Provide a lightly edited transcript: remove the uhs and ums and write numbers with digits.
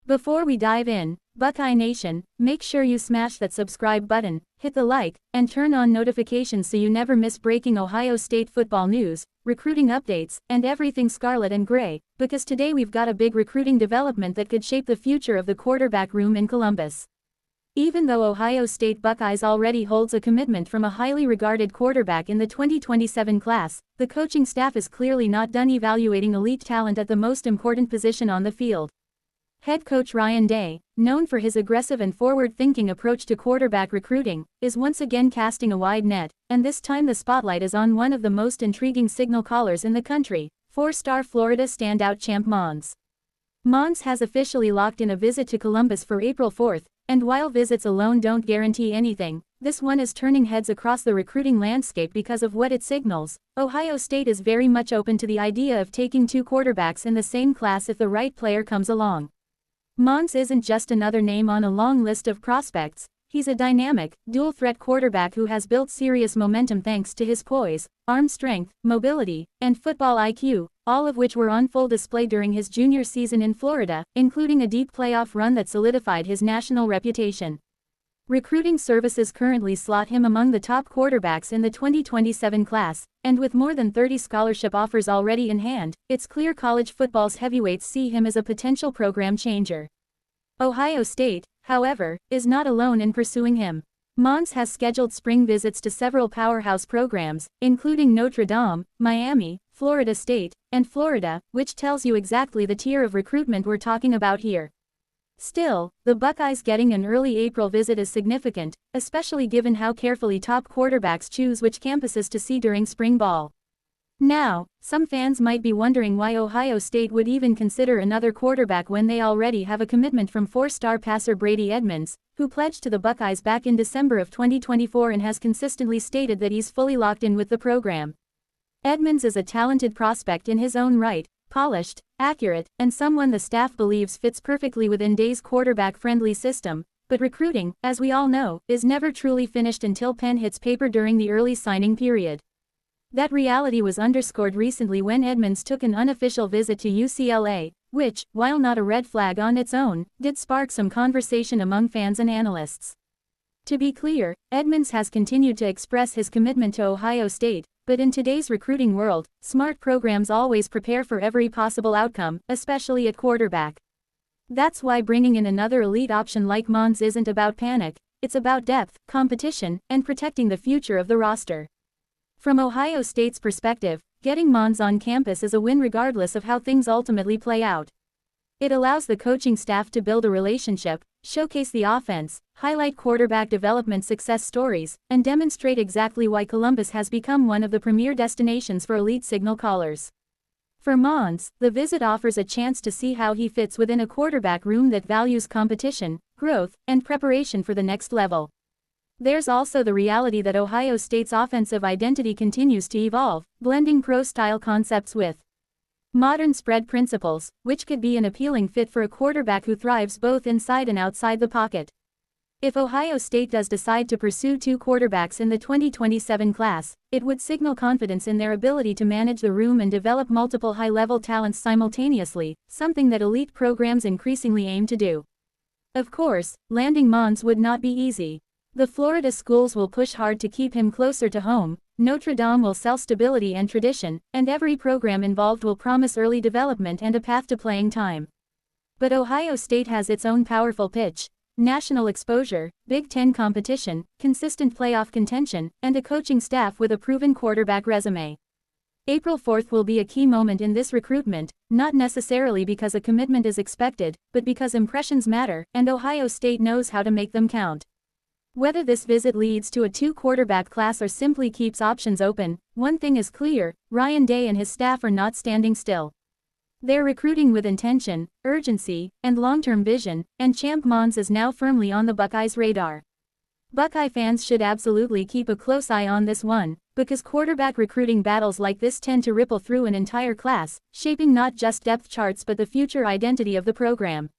Before we dive in, Buckeye Nation, make sure you smash that subscribe button, hit the like, and turn on notifications so you never miss breaking Ohio State football news, recruiting updates, and everything scarlet and gray, because today we've got a big recruiting development that could shape the future of the quarterback room in Columbus. Even though Ohio State Buckeyes already holds a commitment from a highly regarded quarterback in the 2027 class, the coaching staff is clearly not done evaluating elite talent at the most important position on the field. Head coach Ryan Day, known for his aggressive and forward-thinking approach to quarterback recruiting, is once again casting a wide net, and this time the spotlight is on one of the most intriguing signal callers in the country, four-star Florida standout Champ Mons. Mons has officially locked in a visit to Columbus for April 4th, and while visits alone don't guarantee anything, this one is turning heads across the recruiting landscape because of what it signals. Ohio State is very much open to the idea of taking two quarterbacks in the same class if the right player comes along. Mons isn't just another name on a long list of prospects, he's a dynamic, dual-threat quarterback who has built serious momentum thanks to his poise, arm strength, mobility, and football IQ, all of which were on full display during his junior season in Florida, including a deep playoff run that solidified his national reputation. Recruiting services currently slot him among the top quarterbacks in the 2027 class, and with more than 30 scholarship offers already in hand, it's clear college football's heavyweights see him as a potential program changer. Ohio State, however, is not alone in pursuing him. Mons has scheduled spring visits to several powerhouse programs, including Notre Dame, Miami, Florida State, and Florida, which tells you exactly the tier of recruitment we're talking about here. Still, the Buckeyes getting an early April visit is significant, especially given how carefully top quarterbacks choose which campuses to see during spring ball. Now, some fans might be wondering why Ohio State would even consider another quarterback when they already have a commitment from four-star passer Brady Edmunds, who pledged to the Buckeyes back in December of 2024 and has consistently stated that he's fully locked in with the program. Edmunds is a talented prospect in his own right, polished, accurate, and someone the staff believes fits perfectly within Day's quarterback-friendly system, but recruiting, as we all know, is never truly finished until pen hits paper during the early signing period. That reality was underscored recently when Edmunds took an unofficial visit to UCLA, which, while not a red flag on its own, did spark some conversation among fans and analysts. To be clear, Edmunds has continued to express his commitment to Ohio State, but in today's recruiting world, smart programs always prepare for every possible outcome, especially at quarterback. That's why bringing in another elite option like Mons isn't about panic, it's about depth, competition, and protecting the future of the roster. From Ohio State's perspective, getting Mons on campus is a win regardless of how things ultimately play out. It allows the coaching staff to build a relationship, showcase the offense, highlight quarterback development success stories, and demonstrate exactly why Columbus has become one of the premier destinations for elite signal callers. For Mons, the visit offers a chance to see how he fits within a quarterback room that values competition, growth, and preparation for the next level. There's also the reality that Ohio State's offensive identity continues to evolve, blending pro-style concepts with modern spread principles, which could be an appealing fit for a quarterback who thrives both inside and outside the pocket. If Ohio State does decide to pursue two quarterbacks in the 2027 class, it would signal confidence in their ability to manage the room and develop multiple high-level talents simultaneously, something that elite programs increasingly aim to do. Of course, landing Mons would not be easy. The Florida schools will push hard to keep him closer to home, Notre Dame will sell stability and tradition, and every program involved will promise early development and a path to playing time. But Ohio State has its own powerful pitch: national exposure, Big Ten competition, consistent playoff contention, and a coaching staff with a proven quarterback resume. April 4th will be a key moment in this recruitment, not necessarily because a commitment is expected, but because impressions matter, and Ohio State knows how to make them count. Whether this visit leads to a two-quarterback class or simply keeps options open, one thing is clear: Ryan Day and his staff are not standing still. They're recruiting with intention, urgency, and long-term vision, and Champ Mons is now firmly on the Buckeyes' radar. Buckeye fans should absolutely keep a close eye on this one, because quarterback recruiting battles like this tend to ripple through an entire class, shaping not just depth charts but the future identity of the program.